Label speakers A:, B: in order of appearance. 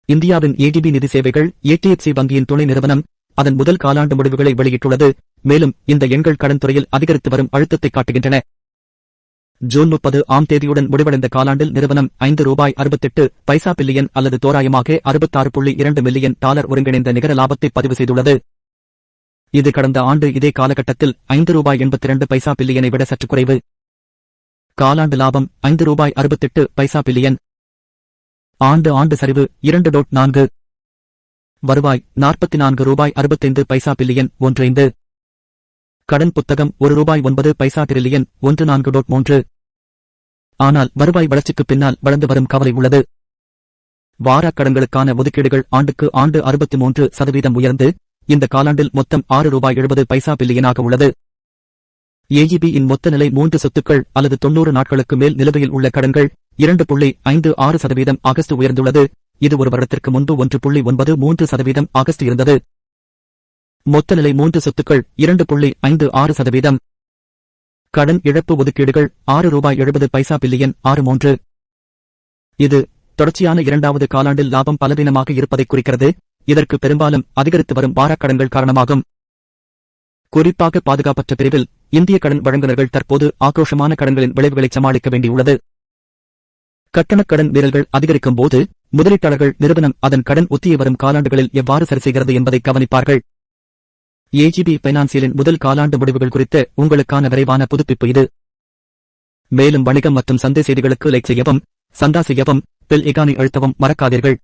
A: இந்தியாவின் ஏடிபி நிதி சேவைகள் HDFC வங்கியின் துணை நிறுவனம் அதன் முதல் காலாண்டு முடிவுகளை வெளியிட்டுள்ளது. மேலும் இந்த எண்கள் கடன் துறையில் அதிகரித்து வரும் அழுத்தத்தை காட்டுகின்றன. ஜூன் 30 ஆம் தேதியுடன் முடிவடைந்த காலாண்டில் நிறுவனம் $5.68 பில்லியன் அல்லது தோராயமாக $66.2 மில்லியன் ஒருங்கிணைந்த நிகர லாபத்தை பதிவு செய்துள்ளது. இது கடந்த ஆண்டு இதே காலகட்டத்தில் $5.82 பில்லியனை விட சற்று குறைவு. காலாண்டு லாபம் $5.68 பில்லியன். ஆண்டு சரிவு 2.4. வருவாய் $44.65 பில்லியன் 15. கடன் புத்தகம் $1.9 டிரில்லியன் 14.3. ஆனால் வருவாய் வளர்ச்சிக்கு பின்னால் வளர்ந்து வரும் கவலை உள்ளது. வாராக்கடன்களுக்கான ஒதுக்கீடுகள் ஆண்டுக்கு ஆண்டு 63% உயர்ந்து இந்த காலாண்டில் மொத்தம் $6.70 பில்லியனாக உள்ளது. AEB இன் மொத்த நிலை 3 சொத்துக்கள் அல்லது 90 நாட்களுக்கு மேல் நிலுவையில் உள்ள கடன்கள் 2.56% ஆகஸ்ட் உயர்ந்துள்ளது. இது ஒரு வருடத்திற்கு முன்பு 1.93% ஆகஸ்ட் இருந்தது. மொத்த நிலை 3 சொத்துக்கள் 2.56%. கடன் இழப்பு ஒதுக்கீடுகள் $6.70 பில்லியன் 63. இது தொடர்ச்சியான இரண்டாவது காலாண்டில் லாபம் பலவீனமாக இருப்பதை குறிக்கிறது. இதற்கு பெரும்பாலும் அதிகரித்து வரும் வாராக்கடன்கள் காரணமாகும். குறிப்பாக பாதுகாப்பற்ற பிரிவில் இந்திய கடன் வழங்குநர்கள் தற்போது ஆக்ரோஷமான கடன்களின் விளைவுகளை சமாளிக்க வேண்டியுள்ளது. கட்டணக் கடன் மீறல்கள் அதிகரிக்கும் போது முதலீட்டாளர்கள் நிறுவனம் அதன் கடன் ஒத்தியை வரும் காலாண்டுகளில் எவ்வாறு சரிசெய்கிறது என்பதை கவனிப்பார்கள். AGB பைனான்சியலின் முதல் காலாண்டு முடிவுகள் குறித்த உங்களுக்கான விரைவான புதுப்பிப்பு இது. மேலும் வணிகம் மற்றும் சந்தை செய்திகளுக்கு லைக் செய்யவும், சந்தா செய்யவும், பெல் ஐகானை அழுத்தவும் மறக்காதீர்கள்.